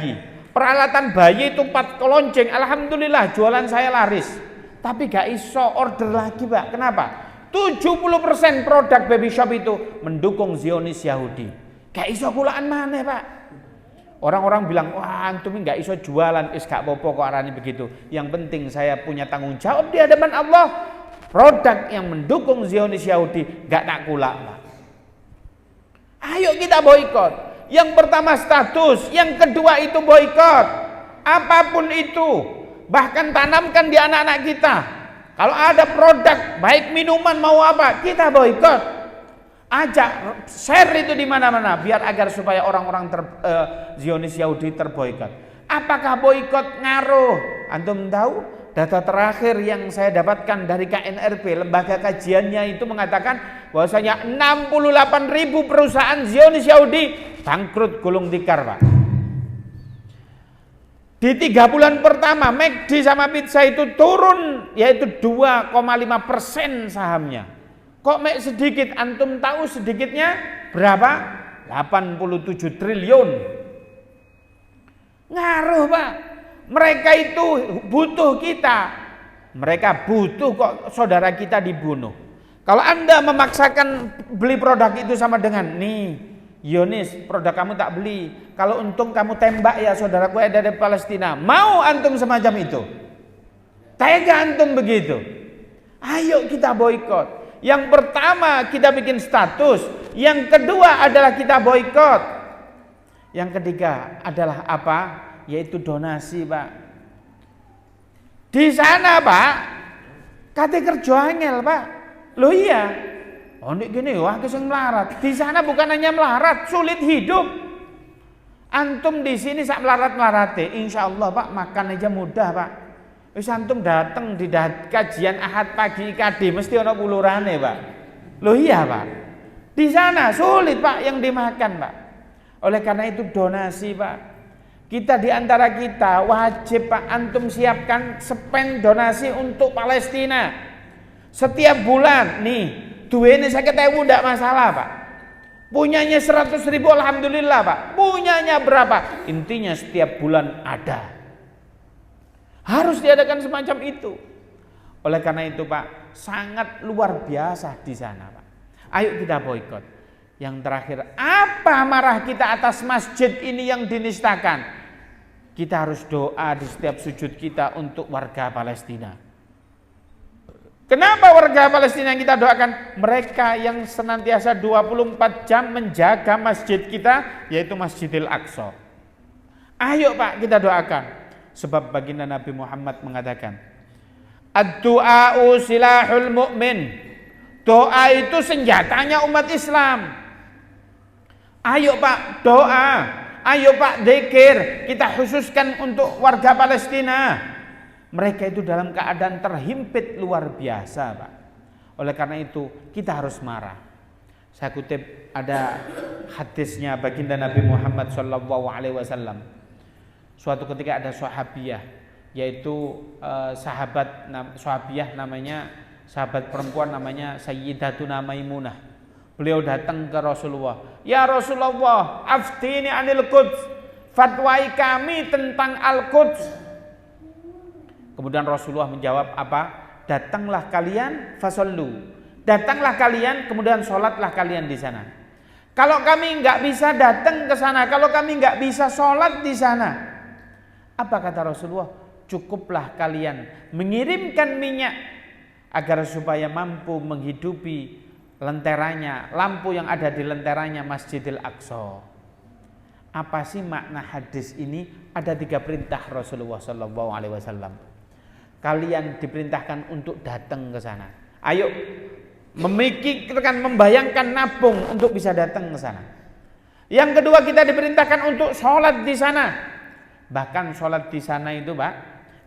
bayi. Peralatan bayi itu 4 kelonceng, alhamdulillah jualan saya laris. Tapi gak iso order lagi, Pak. Kenapa? 70% produk baby shop itu mendukung Zionis Yahudi. Gak iso kulaan mana, Pak? Orang-orang bilang, wah antum gak iso jualan, gak apa-apa kok arani begitu. Yang penting saya punya tanggung jawab di hadapan Allah. Produk yang mendukung Zionis Yahudi gak tak kulak, Pak. Ayo kita boikot. Yang pertama status, yang kedua itu boikot. Apapun itu, bahkan tanamkan di anak-anak kita. Kalau ada produk, baik minuman mau apa, kita boikot. Ajak, share itu di mana-mana, biar agar supaya orang-orang Zionis Yahudi terboikot. Apakah boikot ngaruh? Antum tahu? Data terakhir yang saya dapatkan dari KNRB, lembaga kajiannya itu mengatakan bahwasanya 68.000 perusahaan Zionis Yahudi bangkrut gulung tikar, Pak. Di 3 bulan pertama McD sama pizza itu turun, yaitu 2,5% sahamnya. Kok sedikit? Antum tahu sedikitnya berapa? 87 triliun. Ngaruh, Pak. Mereka itu butuh kita. Mereka butuh kok saudara kita dibunuh. Kalau Anda memaksakan beli produk itu sama dengan, nih Yonis, produk kamu tak beli. Kalau untung kamu tembak ya saudaraku ada dari Palestina. Mau antum semacam itu? Tega antum begitu? Ayo kita boikot. Yang pertama kita bikin status. Yang kedua adalah kita boikot. Yang ketiga adalah apa? Yaitu donasi, Pak. Di sana, Pak, kate kerja angel, Pak. Loh iya. Oh nek gini wah keseng melarat. Di sana bukan hanya melarat, sulit hidup. Antum di sini sak melarat-melarate, insyaallah Pak makan aja mudah, Pak. Wis antum datang di kajian Ahad pagi IKD mesti ana pulurane, Pak. Loh iya, Pak. Di sana sulit, Pak, yang dimakan, Pak. Oleh karena itu donasi, Pak. Kita di antara kita wajib, Pak, antum siapkan spend donasi untuk Palestina. Setiap bulan nih, duitnya 50.000 enggak masalah, Pak. Punyanya 100.000 alhamdulillah, Pak. Punyanya berapa? Intinya setiap bulan ada. Harus diadakan semacam itu. Oleh karena itu, Pak, sangat luar biasa di sana, Pak. Ayo kita boikot. Yang terakhir, apa marah kita atas masjid ini yang dinistakan? Kita harus doa di setiap sujud kita untuk warga Palestina. Kenapa warga Palestina yang kita doakan? Mereka yang senantiasa 24 jam menjaga masjid kita, yaitu Masjidil Aqsa. Ayo, Pak, kita doakan. Sebab baginda Nabi Muhammad mengatakan, ad-du'a'u silahul mu'min. Doa itu senjatanya umat Islam. Ayo, Pak, doa. Ayo, Pak, zikir. Kita khususkan untuk warga Palestina. Mereka itu dalam keadaan terhimpit luar biasa, Pak. Oleh karena itu kita harus marah. Saya kutip ada hadisnya baginda Nabi Muhammad SAW. Suatu ketika ada sahabiyah, yaitu sahabiyah namanya, sahabat perempuan namanya Sayyidatuna Maimunah. Beliau datang ke Rasulullah. Ya Rasulullah, aftini anil Quds. Fatwai kami tentang Al-Quds. Kemudian Rasulullah menjawab apa? Datanglah kalian fasollu. Datanglah kalian, kemudian sholatlah kalian di sana. Kalau kami nggak bisa datang ke sana, kalau kami nggak bisa sholat di sana, apa kata Rasulullah? Cukuplah kalian mengirimkan minyak agar supaya mampu menghidupi lenteranya, lampu yang ada di lenteranya Masjidil Aqsa. Apa sih makna hadis ini? Ada 3 perintah Rasulullah SAW. Kalian diperintahkan untuk datang ke sana. Ayo, memikirkan, membayangkan, nabung untuk bisa datang ke sana. Yang kedua, kita diperintahkan untuk sholat di sana. Bahkan sholat di sana itu, Pak,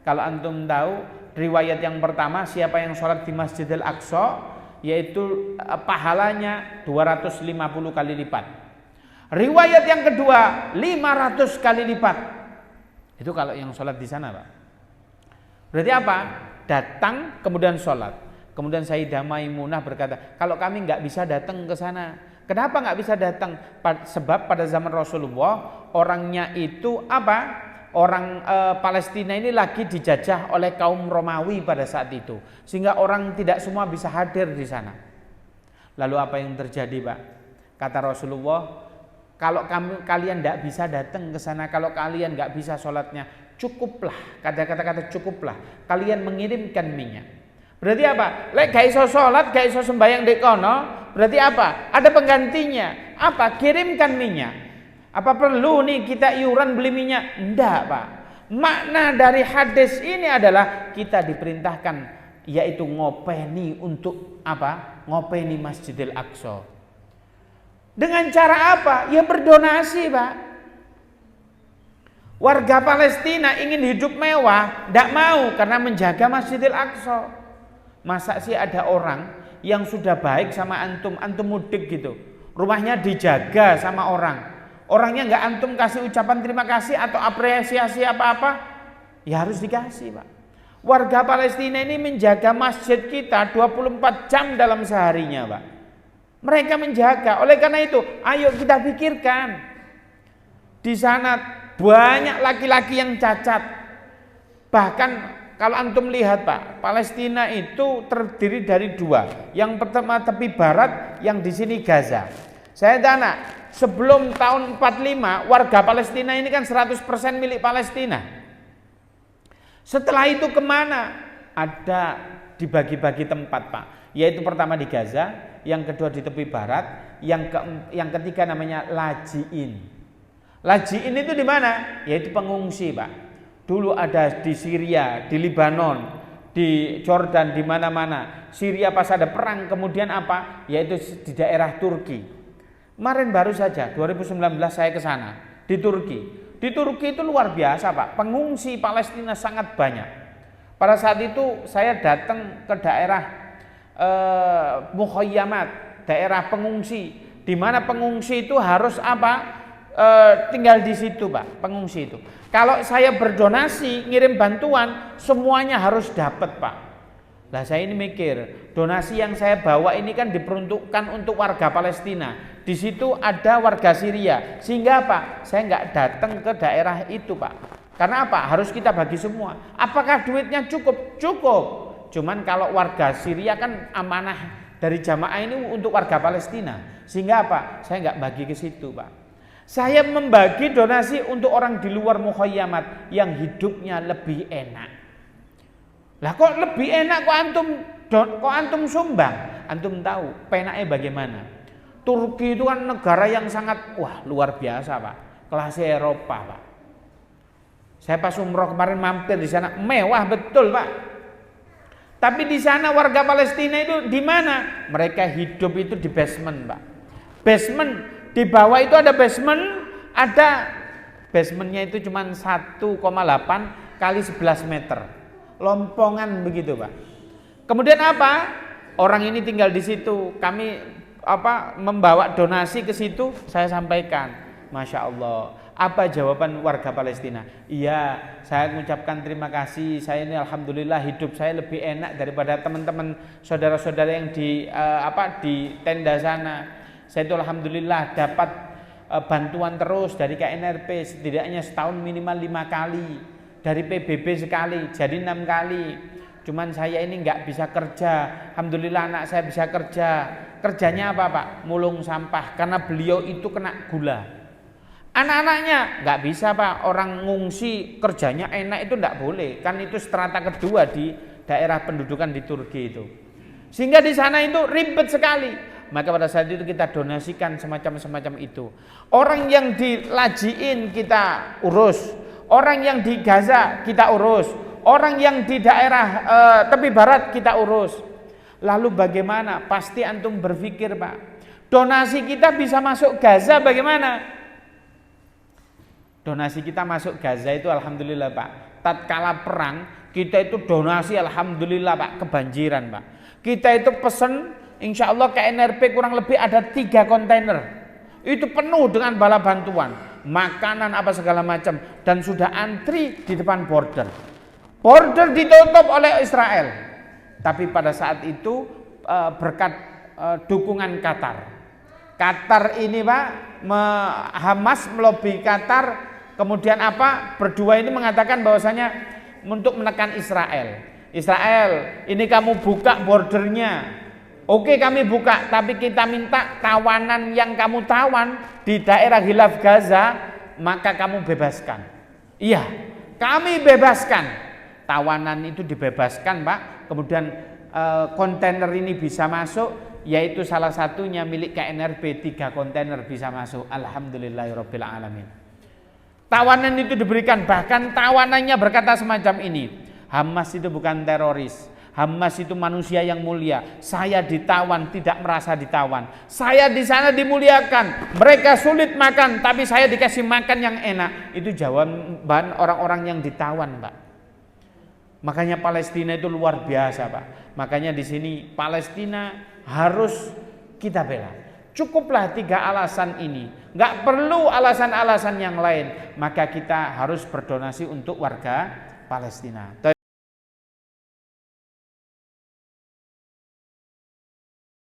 kalau antum tahu, riwayat yang pertama, siapa yang sholat di Masjidil Aqsa, yaitu pahalanya 250 kali lipat. Riwayat yang kedua 500 kali lipat. Itu kalau yang sholat di sana, Pak. Berarti apa? Datang kemudian sholat. Kemudian Sayyidah Maimunah berkata, kalau kami nggak bisa datang ke sana, Kenapa nggak bisa datang? Sebab pada zaman Rasulullah orangnya itu apa? Orang Palestina ini lagi dijajah oleh kaum Romawi pada saat itu, sehingga orang tidak semua bisa hadir di sana. Lalu apa yang terjadi, Pak? Kata Rasulullah, kalau kalian tidak bisa datang ke sana, kalau kalian nggak bisa sholatnya, cukuplah, kata-kata cukuplah, kalian mengirimkan minyak. Berarti apa? Lek gak iso sholat, gak iso sembahyang di kono, berarti apa? Ada penggantinya. Apa? Kirimkan minyak. Apa perlu nih kita iuran beli minyak? Enggak, Pak. Makna dari hadis ini adalah kita diperintahkan yaitu ngopeni untuk apa? Ngopeni Masjidil Aqsa. Dengan cara apa? Ya berdonasi, Pak. Warga Palestina ingin hidup mewah, enggak mau karena menjaga Masjidil Aqsa. Masa sih ada orang yang sudah baik sama antum mudik gitu, rumahnya dijaga sama orang, orangnya nggak antum kasih ucapan terima kasih atau apresiasi apa-apa, ya harus dikasih, Pak. Warga Palestina ini menjaga masjid kita 24 jam dalam seharinya, Pak. Mereka menjaga. Oleh karena itu, ayo kita pikirkan. Di sana banyak laki-laki yang cacat. Bahkan kalau antum lihat, Pak, Palestina itu terdiri dari dua. Yang pertama tepi barat, yang di sini Gaza. Saya tanya, sebelum tahun 45 warga Palestina ini kan 100% milik Palestina. Setelah itu kemana? Ada dibagi-bagi tempat, Pak. Yaitu pertama di Gaza, yang kedua di tepi barat, yang ketiga namanya Lajiin. Lajiin itu di mana? Yaitu pengungsi, Pak. Dulu ada di Syria, di Libanon, di Jordan, di mana-mana. Syria pas ada perang, kemudian apa? Yaitu di daerah Turki. Kemarin baru saja 2019 saya ke sana di Turki. Di Turki itu luar biasa, Pak. Pengungsi Palestina sangat banyak. Pada saat itu saya datang ke daerah Mukhayyamat, daerah pengungsi, di mana pengungsi itu harus apa? Tinggal di situ, Pak, pengungsi itu. Kalau saya berdonasi, ngirim bantuan, semuanya harus dapat, Pak. Lah saya ini mikir, donasi yang saya bawa ini kan diperuntukkan untuk warga Palestina. Di situ ada warga Syria, sehingga apa? Saya nggak datang ke daerah itu, Pak. Karena apa? Harus kita bagi semua. Apakah duitnya cukup? Cukup. Cuman kalau warga Syria kan amanah dari jamaah ini untuk warga Palestina, sehingga apa? Saya nggak bagi ke situ, Pak. Saya membagi donasi untuk orang di luar Mukhayyamat yang hidupnya lebih enak. Lah kok lebih enak kok antum sumbang? Antum tahu penaknya bagaimana? Turki itu kan negara yang sangat luar biasa, Pak. Kelas Eropa, Pak. Saya pas umroh kemarin mampir di sana, mewah betul, Pak. Tapi di sana warga Palestina itu di mana? Mereka hidup itu di basement, Pak. Basement. Di bawah itu ada basementnya itu cuma 1,8 kali 11 meter. Lompongan begitu, Pak. Kemudian apa? Orang ini tinggal di situ. Kami membawa donasi ke situ, saya sampaikan. Masya Allah. Apa jawaban warga Palestina? Iya, saya mengucapkan terima kasih. Saya ini alhamdulillah hidup saya lebih enak daripada teman-teman saudara-saudara yang di tenda sana. Saya itu alhamdulillah dapat bantuan terus dari KNRP, setidaknya setahun minimal 5 kali, dari PBB sekali, jadi 6 kali. Cuman saya ini nggak bisa kerja. Alhamdulillah anak saya bisa kerja. Kerjanya apa, Pak? Mulung sampah, karena beliau itu kena gula. Anak-anaknya nggak bisa, Pak. Orang ngungsi kerjanya enak itu nggak boleh, kan itu strata kedua di daerah pendudukan di Turki itu. Sehingga di sana itu ribet sekali. Maka pada saat itu kita donasikan semacam itu. Orang yang di Lajiin kita urus, orang yang di Gaza kita urus, orang yang di daerah tepi barat kita urus. Lalu bagaimana? Pasti antum berpikir, Pak, donasi kita bisa masuk Gaza bagaimana? Donasi kita masuk Gaza itu alhamdulillah, Pak. Tatkala perang kita itu donasi alhamdulillah, Pak, kebanjiran, Pak. Kita itu pesen, insya Allah KNRP kurang lebih ada 3 kontainer. Itu penuh dengan bala bantuan, makanan apa segala macam, dan sudah antri di depan border. Border ditutup oleh Israel. Tapi pada saat itu berkat dukungan Qatar. Qatar ini Pak, Hamas melobi Qatar, kemudian apa? Berdua ini mengatakan bahwasanya untuk menekan Israel. Israel, ini kamu buka bordernya. Oke, kami buka, tapi kita minta tawanan yang kamu tawan di daerah Khilaf Gaza, maka kamu bebaskan. Iya, kami bebaskan. Tawanan itu dibebaskan Pak, kemudian kontainer ini bisa masuk, yaitu salah satunya milik KNRB, 3 kontainer bisa masuk. Alhamdulillahirabbil alamin. Tawanan itu diberikan, bahkan tawanannya berkata semacam ini, Hamas itu bukan teroris, Hamas itu manusia yang mulia. Saya ditawan, tidak merasa ditawan. Saya di sana dimuliakan, mereka sulit makan, tapi saya dikasih makan yang enak. Itu jawaban orang-orang yang ditawan Pak. Makanya Palestina itu luar biasa Pak. Makanya di sini Palestina harus kita bela. Cukuplah 3 alasan ini, nggak perlu alasan-alasan yang lain. Maka kita harus berdonasi untuk warga Palestina.